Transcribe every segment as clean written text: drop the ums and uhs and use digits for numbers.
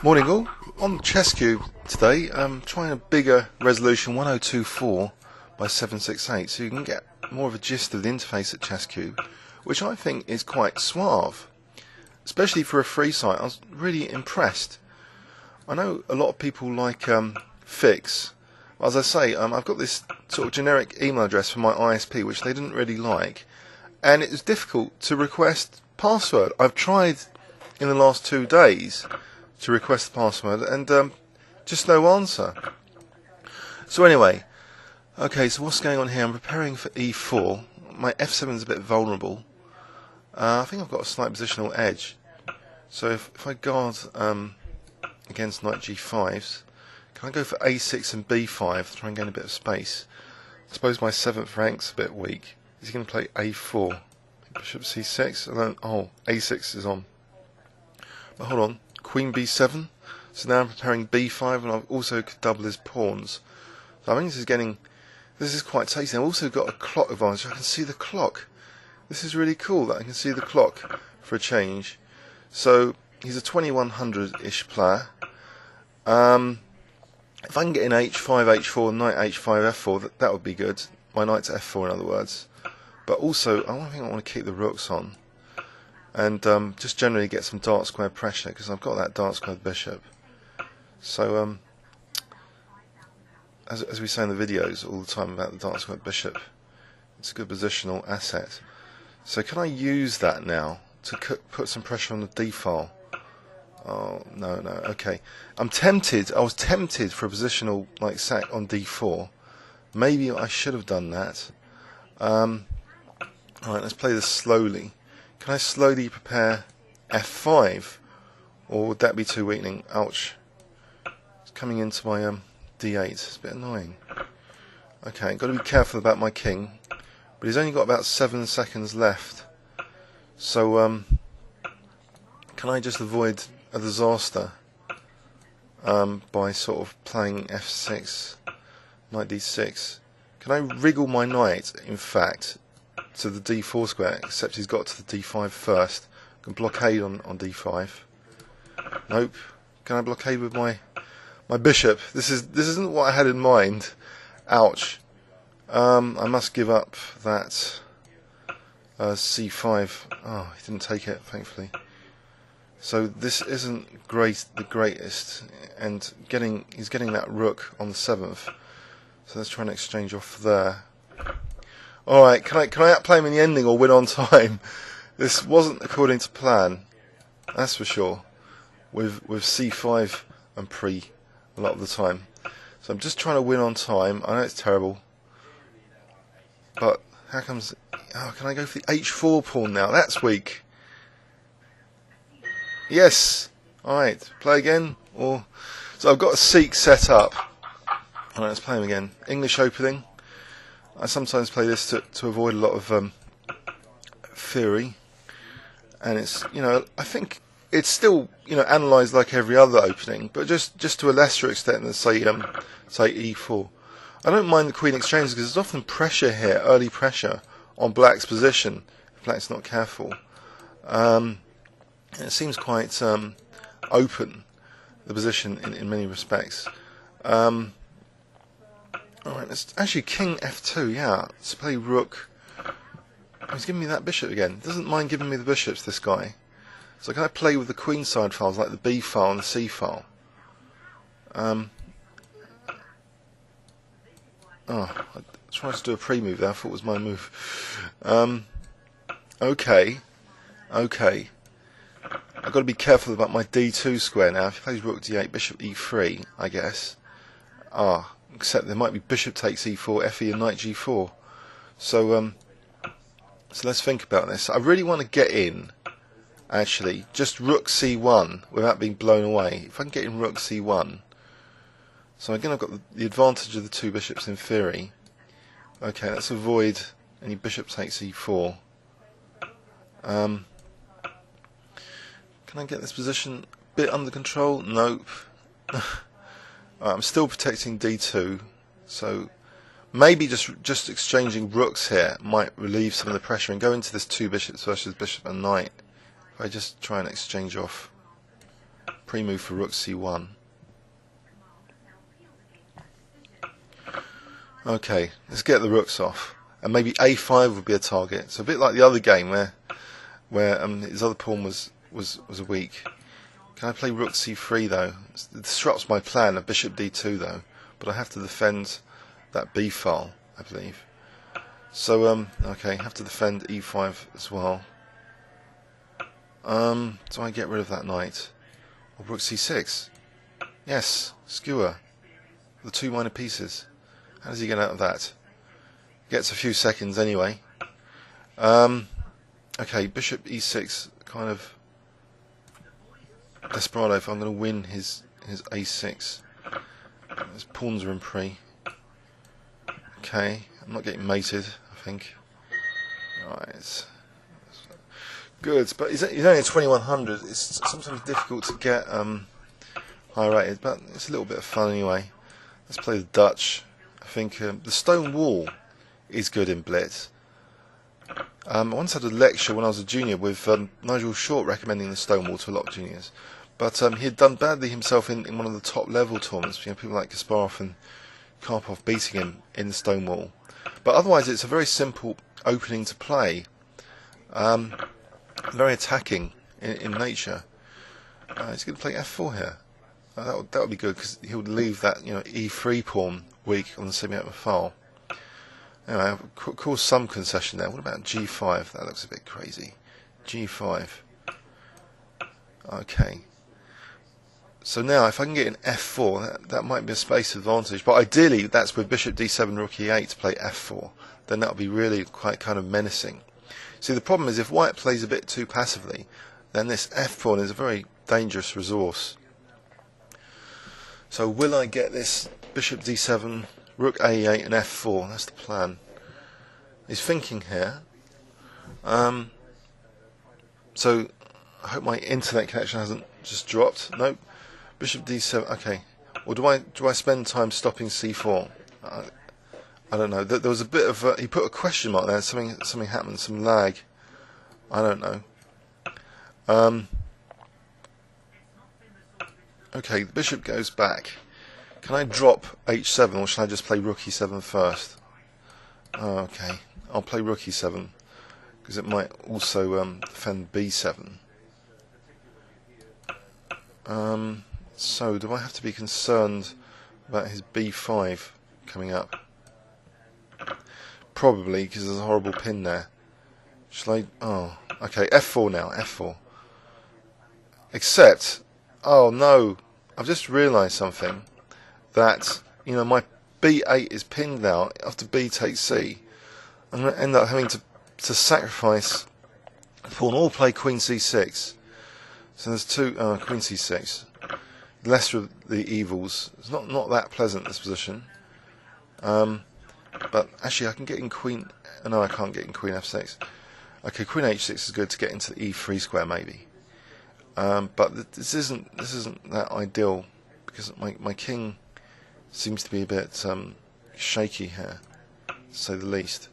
Morning all. On ChessCube today, I'm trying a bigger resolution 1024 by 768 so you can get more of a gist of the interface at ChessCube, which I think is quite suave. Especially for a free site, I was really impressed. I know a lot of people like Fix. As I say, I've got this sort of generic email address for my ISP which they didn't really like, and it was difficult to request password. I've tried in the last 2 days to request the password and just no answer. So anyway, okay, so what's going on here? I'm preparing for e4. My f7 is a bit vulnerable. I think I've got a slight positional edge. So if I guard against knight g5s, can I go for a6 and b5 to try and gain a bit of space? I suppose my 7th rank's a bit weak. Is he going to play a4? Bishop c6, and then, oh, a6 is on. But hold on, queen b7. So now I'm preparing b5, and I've also could double his pawns. So I think this is quite tasty. I've also got a clock advantage. I can see the clock. This is really cool that I can see the clock for a change. So he's a 2100-ish player. If I can get in h5, h4, knight h5, f4, that would be good. My knight to f4, in other words. But also, I think I want to keep the rooks on. And just generally get some dark square pressure, because I've got that dark square bishop. So, as we say in the videos all the time about the dark square bishop, it's a good positional asset. So can I use that now to put some pressure on the d file? Oh, no, okay. I was tempted for a positional like sack on d4. Maybe I should have done that. Alright, let's play this slowly. Can I slowly prepare f5? Or would that be too weakening? Ouch. It's coming into my d8. It's a bit annoying. Okay, got to be careful about my king. But he's only got about 7 seconds left. So, can I just avoid a disaster by sort of playing f6, knight d6? Can I wriggle my knight, in fact, to the d4 square, except he's got to the d5 first? I can blockade on d5. Nope. Can I blockade with my bishop? This isn't what I had in mind. Ouch. I must give up that c5. Oh, he didn't take it, thankfully. So this isn't the greatest, and he's getting that rook on the 7th. So let's try and exchange off there. Alright, can I outplay him in the ending or win on time? This wasn't according to plan, that's for sure. With c5 and pre a lot of the time. So I'm just trying to win on time. I know it's terrible. But how comes... Oh, can I go for the h4 pawn now? That's weak. Yes. Alright, play again. So I've got a seek set up. Alright, let's play him again. English opening. I sometimes play this to avoid a lot of theory. And it's, I think it's still, analysed like every other opening, but just to a lesser extent than say e4. I don't mind the queen exchanges because there's often pressure here, early pressure on black's position if black's not careful. And it seems quite open, the position in many respects. Alright, let's actually king f2, yeah. Let's play rook. Oh, he's giving me that bishop again. Doesn't mind giving me the bishops, this guy. So can I play with the queenside files like the b file and the c file? I tried to do a pre-move there. I thought it was my move. Okay. I've got to be careful about my d2 square now. If he plays rook d8, bishop e3, I guess. Except there might be bishop takes e4, fe, and knight g4. So let's think about this. I really want to get in, actually, just rook c1 without being blown away. If I can get in rook c1. So again, I've got the advantage of the 2 bishops in theory. Okay, let's avoid any bishop takes e4. Can I get this position a bit under control? Nope. I'm still protecting d2, so maybe just exchanging rooks here might relieve some of the pressure and go into this 2 bishops versus bishop and knight. If I just try and exchange off pre-move for rook c1. Okay, let's get the rooks off, and maybe a5 would be a target. So a bit like the other game where his other pawn was weak. Can I play rook c3 though? It disrupts my plan of bishop d2 though, but I have to defend that b file, I believe. So okay, have to defend e5 as well. Do I get rid of that knight? Or rook c6? Yes, skewer. The two minor pieces. How does he get out of that? Gets a few seconds anyway. Okay, bishop e6, kind of desperado if I'm going to win his a6. His pawns are in pre. Okay, I'm not getting mated, I think. Right. Good, but he's only 2100. It's sometimes difficult to get high rated, but it's a little bit of fun anyway. Let's play the Dutch. I think the stone wall is good in blitz. I once had a lecture when I was a junior with Nigel Short recommending the stone wall to a lot of juniors, but he had done badly himself in one of the top level tournaments. You know, people like Kasparov and Karpov beating him in the stone wall. But otherwise, it's a very simple opening to play. Very attacking in nature. He's going to play f4 here. That would be good because he would leave that e3 pawn weak on the semi-open file. Anyway, I've caused some concession there. What about g5? That looks a bit crazy. g5. Okay. So now, if I can get an f4, that might be a space advantage. But ideally, that's with bishop d7, rook e8 to play f4. Then that would be really quite kind of menacing. See, the problem is if white plays a bit too passively, then this f pawn is a very dangerous resource. So will I get this bishop d7, rook a8 and f4? That's the plan. He's thinking here. So I hope my internet connection hasn't just dropped. Nope. Bishop d7. Okay. Or do I spend time stopping c4? I don't know. There was a bit of he put a question mark there. Something happened. Some lag. I don't know. Okay, the bishop goes back. Can I drop h7 or shall I just play rook e7 first? Oh, okay, I'll play rook e7 because it might also defend b7. So do I have to be concerned about his b5 coming up? Probably, because there's a horrible pin there. Shall I? Oh, okay, f4 now, f4. Except, oh no, I've just realised something. That, my b8 is pinned now after b takes c. I'm going to end up having to sacrifice a pawn or play queen c6. So there's two, queen c6. Lesser of the evils. It's not that pleasant, this position. But actually I can get in queen, no I can't get in queen f6. Okay, queen h6 is good to get into the e3 square maybe. But this isn't that ideal because my king seems to be a bit shaky here, to say the least.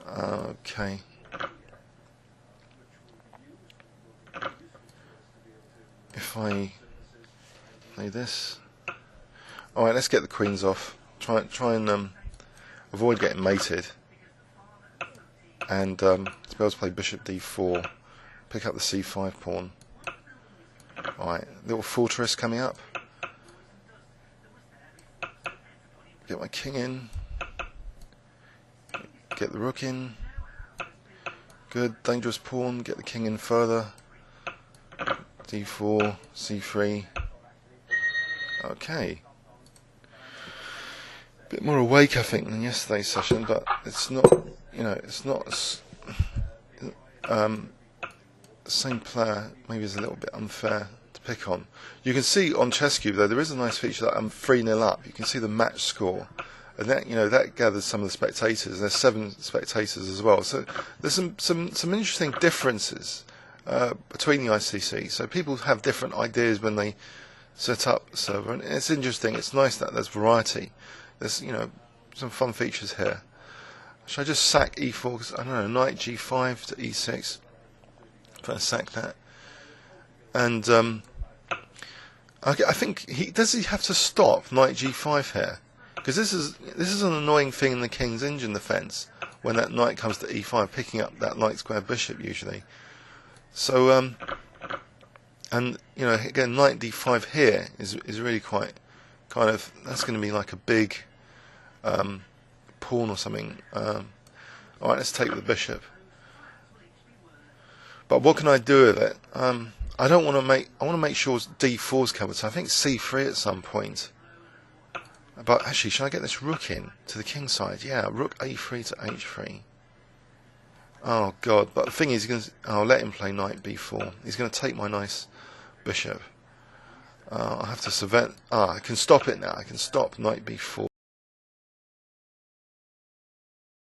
Okay. If I play this, all right, let's get the queens off. Try and avoid getting mated, and to be able to play bishop d4, pick up the c5 pawn. All right, little fortress coming up. Get my king in. Get the rook in. Good, dangerous pawn. Get the king in further. d4, c3. Okay. A bit more awake, I think, than yesterday's session, but it's not. It's not. The same player maybe is a little bit unfair to pick on. You can see on ChessCube though there is a nice feature that I'm 3-0 up. You can see the match score, and that that gathers some of the spectators. There's 7 spectators as well. So there's some interesting differences between the ICC. So people have different ideas when they set up the server, and it's interesting. It's nice that there's variety. There's some fun features here. Should I just sack e4? I don't know, knight g5 to e6. If I sack that, And I think does he have to stop knight g5 here? Because this is an annoying thing in the king's engine defence when that knight comes to e5, picking up that light square bishop usually. So and you know, again, knight d5 here is really quite kind of, that's going to be like a big pawn or something. All right, let's take the bishop. But what can I do with it? I don't want to make. I want to make sure d4 is covered. So I think c3 at some point. But actually, should I get this rook in to the king side? Yeah, rook a3 to h3. Oh god! But the thing is, I'll let him play knight b4. He's going to take my nice bishop. I'll have to I can stop it now. I can stop knight b4.